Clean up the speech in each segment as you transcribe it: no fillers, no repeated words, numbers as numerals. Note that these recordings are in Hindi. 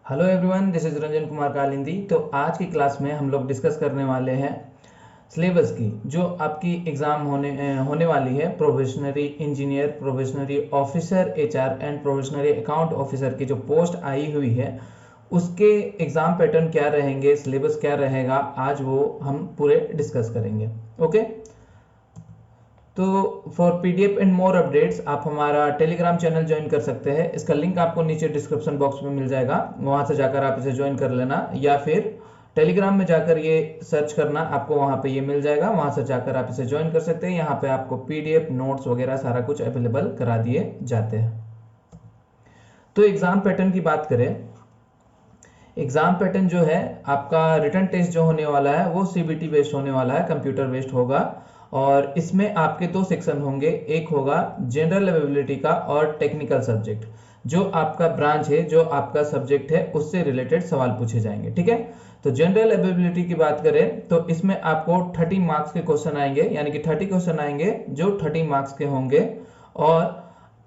Hello everyone, this is Ranjan Kumar Kalindi. तो आज की क्लास में हम लोग डिस्कस करने वाले हैं सिलेबस की, जो आपकी एग्जाम होने वाली है। Probationary engineer, probationary officer HR and probationary account officer की जो पोस्ट आई हुई है, उसके एग्जाम पैटर्न क्या रहेंगे, सिलेबस क्या रहेगा, आज वो हम पूरे डिस्कस करेंगे। ओके, तो for PDF and more updates आप हमारा टेलीग्राम चैनल ज्वाइन कर सकते हैं। इसका लिंक आपको नीचे डिस्क्रिप्शन बॉक्स में मिल जाएगा, वहां से जाकर आप इसे ज्वाइन कर लेना, या फिर टेलीग्राम में जाकर ये सर्च करना, आपको वहां पे ये मिल जाएगा, वहां से जाकर आप इसे ज्वाइन कर सकते हैं। यहाँ पे आपको पीडीएफ नोट्स वगैरह सारा कुछ अवेलेबल करा दिए जाते हैं। तो एग्जाम पैटर्न की बात करें, एग्जाम पैटर्न जो है आपका रिटन टेस्ट जो होने वाला है वो सीबीटी बेस्ड होने वाला है, कंप्यूटर बेस्ड होगा। और इसमें आपके दो सेक्शन होंगे, एक होगा जनरल अवेलेबिलिटी का और टेक्निकल सब्जेक्ट। जो आपका ब्रांच है, जो आपका सब्जेक्ट है, उससे रिलेटेड सवाल पूछे जाएंगे। ठीक है, तो जनरल अवेलेबिलिटी की बात करें तो इसमें आपको 30 मार्क्स के क्वेश्चन आएंगे, यानी कि 30 क्वेश्चन आएंगे जो 30 मार्क्स के होंगे। और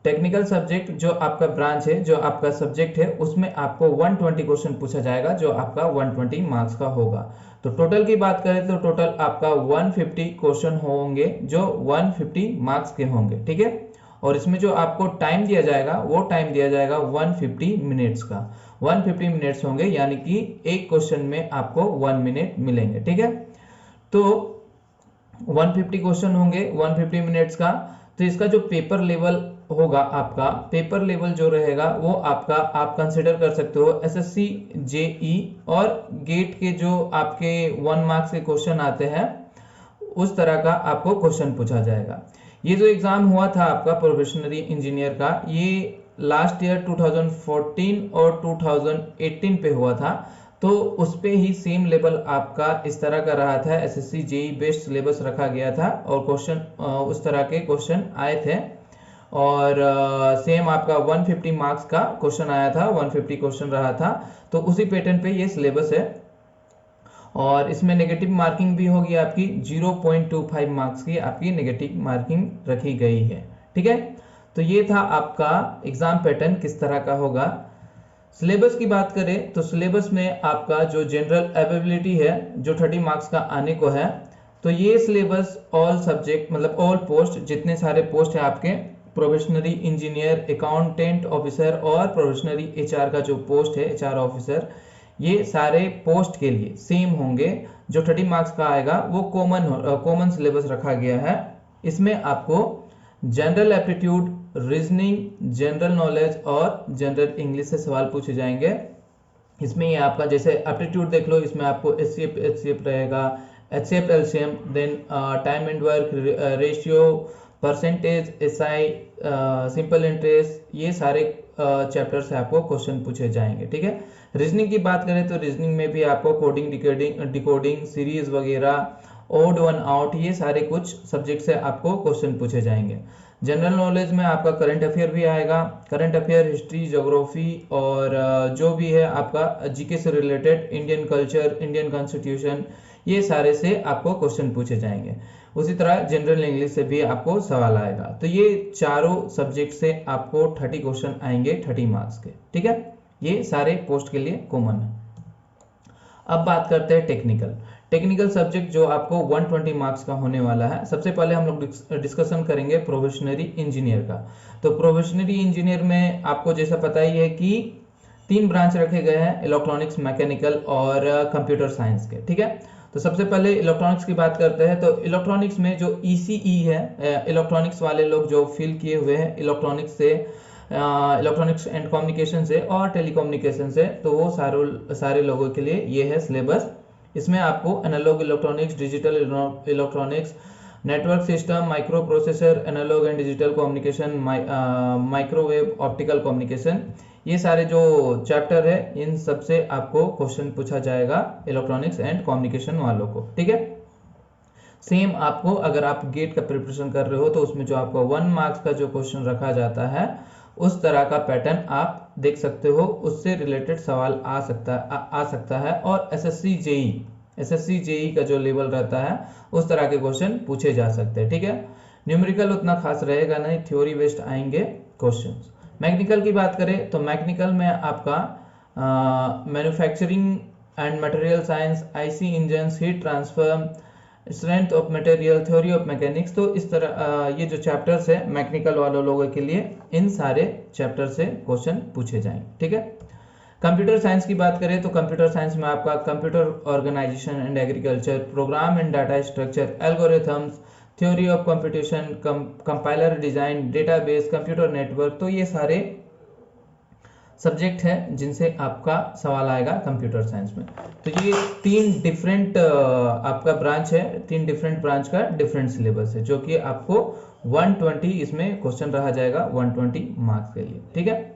टेक्निकल सब्जेक्ट जो आपका ब्रांच है, जो आपका सब्जेक्ट है, उसमें आपको 120 क्वेश्चन पूछा जाएगा, जो आपका 120 मार्क्स का होगा। तो टोटल की बात करें तो टोटल आपका 150 क्वेश्चन होंगे, जो 150 मार्क्स के होंगे। ठीक है, और इसमें जो आपको टाइम दिया जाएगा वो टाइम दिया जाएगा 150 मिनट्स का। 150 मिनट्स होंगे, यानी कि एक क्वेश्चन में आपको 1 मिनट मिलेंगे। ठीक है, तो 150 क्वेश्चन होंगे 150 मिनट्स का। तो इसका जो पेपर लेवल होगा, आपका पेपर लेवल जो रहेगा वो आपका, आप कंसिडर कर सकते हो एसएससी, जेई और गेट के जो आपके 1 मार्क्स के क्वेश्चन आते हैं, उस तरह का आपको क्वेश्चन पूछा जाएगा। ये जो एग्जाम हुआ था आपका प्रोबेशनरी इंजीनियर का, ये लास्ट ईयर 2014 और 2018 पे हुआ था। तो उस पे ही सेम लेवल आपका इस तरह का रहा था, एसएससी जेई बेस्ड सिलेबस रखा गया था और क्वेश्चन उस तरह के क्वेश्चन आए थे। और सेम आपका 150 मार्क्स का क्वेश्चन आया था, 150 क्वेश्चन रहा था। तो उसी पैटर्न पे ये सिलेबस है। और इसमें नेगेटिव मार्किंग भी होगी आपकी, 0.25 मार्क्स की आपकी नेगेटिव मार्किंग रखी गई है। ठीक है, तो ये था आपका एग्जाम पैटर्न किस तरह का होगा। सिलेबस की बात करें तो सिलेबस में आपका जो जनरल अवेलेबिलिटी है, जो 30 मार्क्स का आने को है, तो ये सिलेबस ऑल सब्जेक्ट, मतलब ऑल पोस्ट, जितने सारे पोस्ट है आपके प्रोबेशनरी इंजीनियर, अकाउंटेंट ऑफिसर और प्रोबेशनरी एचआर का जो पोस्ट है, एचआर ऑफिसर, ये सारे पोस्ट के लिए सेम होंगे। जो 30 मार्क्स का आएगा वो कॉमन सिलेबस रखा गया है। इसमें आपको general aptitude, reasoning, general knowledge और जनरल इंग्लिश से सवाल पूछे जाएंगे। इसमें ये आपका जैसे एप्टीट्यूड देख लो, इसमें आपको एचसीएफ रहेगा, HCF LCM, then time and work ratio, percentage, SI, simple interest, ये सारे चैप्टर से आपको क्वेश्चन पूछे जाएंगे। ठीक है, रीजनिंग की बात करें तो रीजनिंग में भी आपको कोडिंग, डिकोडिंग, सीरीज वगैरह, ओड वन आउट, ये सारे कुछ सब्जेक्ट से आपको क्वेश्चन पूछे जाएंगे। जनरल नॉलेज में आपका करंट अफेयर भी आएगा, करंट अफेयर, हिस्ट्री, ज्योग्राफी और जो भी है आपका जीके से related, Indian culture, Indian constitution, ये सारे से आपको क्वेश्चन पूछे जाएंगे। उसी तरह जनरल इंग्लिश से भी आपको सवाल आएगा। तो ये चारों सब्जेक्ट से आपको 30 क्वेश्चन आएंगे, 30 मार्क्स के। ठीक है, ये सारे पोस्ट के लिए कॉमन है। अब बात करते हैं टेक्निकल सब्जेक्ट जो आपको 120 मार्क्स का होने वाला है। सबसे पहले हम लोग डिस्कशन करेंगे प्रोबेशनरी इंजीनियर का। तो प्रोबेशनरी इंजीनियर में आपको जैसा पता ही है कि 3 ब्रांच रखे गए हैं, इलेक्ट्रॉनिक्स, मैकेनिकल और कंप्यूटर साइंस के। ठीक है, तो सबसे पहले इलेक्ट्रॉनिक्स की बात करते हैं। तो इलेक्ट्रॉनिक्स में जो ईसीई है, इलेक्ट्रॉनिक्स वाले लोग जो फील किए हुए हैं इलेक्ट्रॉनिक्स से, इलेक्ट्रॉनिक्स एंड कम्युनिकेशन से और टेलीकम्युनिकेशन से, तो वो सारे लोगों के लिए ये है सिलेबस। इसमें आपको analogue electronics, digital electronics, network system, micro processor, analogue and digital communication, microwave, optical communication, ये सारे जो चैप्टर है, इन सब से आपको क्वेश्चन पूछा जाएगा इलेक्ट्रॉनिक्स एंड कम्युनिकेशन वालों को। ठीक है, सेम आपको अगर आप गेट का प्रिपरेशन कर रहे हो तो उसमें जो आपको 1 मार्क्स का जो क्वेश्चन रखा जाता है, उस तरह का पैटर्न आप देख सकते हो, उससे रिलेटेड सवाल आ सकता है। और एसएससी जेई का जो लेवल रहता है, उस तरह के क्वेश्चन पूछे जा सकते हैं। ठीक है, न्यूमेरिकल उतना खास रहेगा नहीं, थ्योरी बेस्ड आएंगे क्वेश्चंस। मैकेनिकल की बात करें तो मैकेनिकल में आपका manufacturing and material science, IC engines, heat transfer, strength of material, theory of mechanics. तो इस तरह ये जो चैप्टर्स है मैकेनिकल वालों लोगों के लिए, इन सारे चैप्टर से क्वेश्चन पूछे जाएंगे। ठीक है। कंप्यूटर साइंस की बात करें तो कंप्यूटर साइंस में आपका computer organisation and agriculture, program and data structure, algorithms, theory of computation, compiler design, database, computer network. तो ये सारे सब्जेक्ट है जिनसे आपका सवाल आएगा कंप्यूटर साइंस में। तो ये तीन डिफरेंट आपका ब्रांच है, तीन डिफरेंट ब्रांच का डिफरेंट सिलेबस है, जो कि आपको 120 इसमें क्वेश्चन रहा जाएगा 120 मार्क्स के लिए। ठीक है।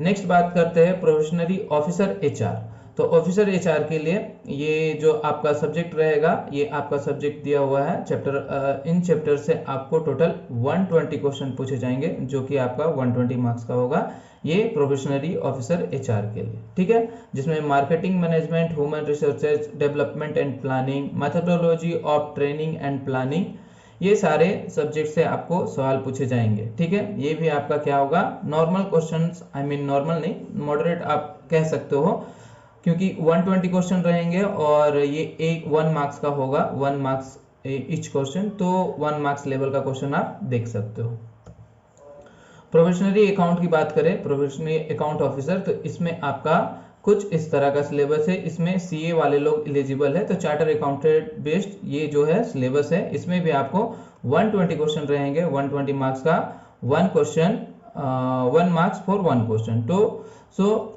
नेक्स्ट बात करते हैं प्रोफेशनरी ऑफिसर एचआर। तो ऑफिसर एचआर के लिए ये जो आपका सब्जेक्ट रहेगा, ये आपका सब्जेक्ट दिया हुआ है चैप्टर, इन चैप्टर से आपको टोटल 120 क्वेश्चन पूछे जाएंगे, जो कि आपका 120 मार्क्स का होगा। ये प्रोफेशनरी ऑफिसर एचआर के लिए। ठीक है। जिसमें marketing management, human resources development and planning, methodology of training and planning, ये सारे सब्जेक्ट से आपको सवाल पूछे जाएंगे। ठीक है। ये भी आपका क्या होगा, normal questions, I mean normal नहीं, मॉडरेट आप कह सकते हो, क्योंकि 120 क्वेश्चन रहेंगे और ये एक 1 मार्क्स का होगा, 1 मार्क्स ईच क्वेश्चन, तो 1 मार्क्स लेवल का क्वेश्चन आप देख सकते हो। प्रोफेशनरी अकाउंट की बात करें, प्रोफेशनरी अकाउंट ऑफिसर, तो इसमें आपका कुछ इस तरह का सिलेबस है। इसमें सीए वाले लोग एलिजिबल है, तो चार्टर अकाउंटेंट बेस्ड ये जो है सिलेबस है। इसमें भी आपको 120 क्वेश्चन रहेंगे, 120 मार्क्स का 1 क्वेश्चन, 1 मार्क्स फॉर 1 क्वेश्चन। तो सो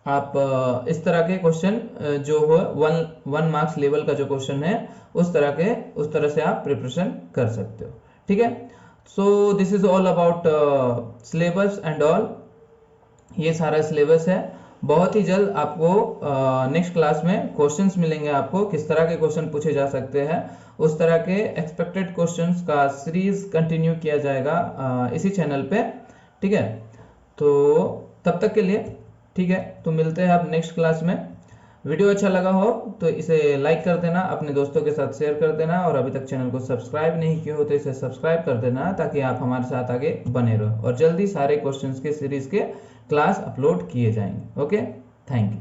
आप इस तरह के क्वेश्चन जो हो 1 मार्क्स लेवल का जो क्वेश्चन है, उस तरह से आप प्रिपरेशन कर सकते हो। ठीक है। So this is all about syllabus and all. ये सारा सिलेबस है। बहुत ही जल्द आपको नेक्स्ट क्लास में क्वेश्चंस मिलेंगे, आपको किस तरह के क्वेश्चन पूछे जा सकते हैं, उस तरह के एक्सपेक्टेड क्वेश्चंस का सीरीज कंटिन्यू किया जाएगा इसी चैनल पे। ठीक है। तो तब तक के लिए ठीक है, तो मिलते हैं आप नेक्स्ट क्लास में। वीडियो अच्छा लगा हो तो इसे लाइक कर देना, अपने दोस्तों के साथ शेयर कर देना, और अभी तक चैनल को सब्सक्राइब नहीं किया हो तो इसे सब्सक्राइब कर देना, ताकि आप हमारे साथ आगे बने रहो, और जल्दी सारे क्वेश्चंस के सीरीज के क्लास अपलोड किए जाएंगे। Okay, thank you.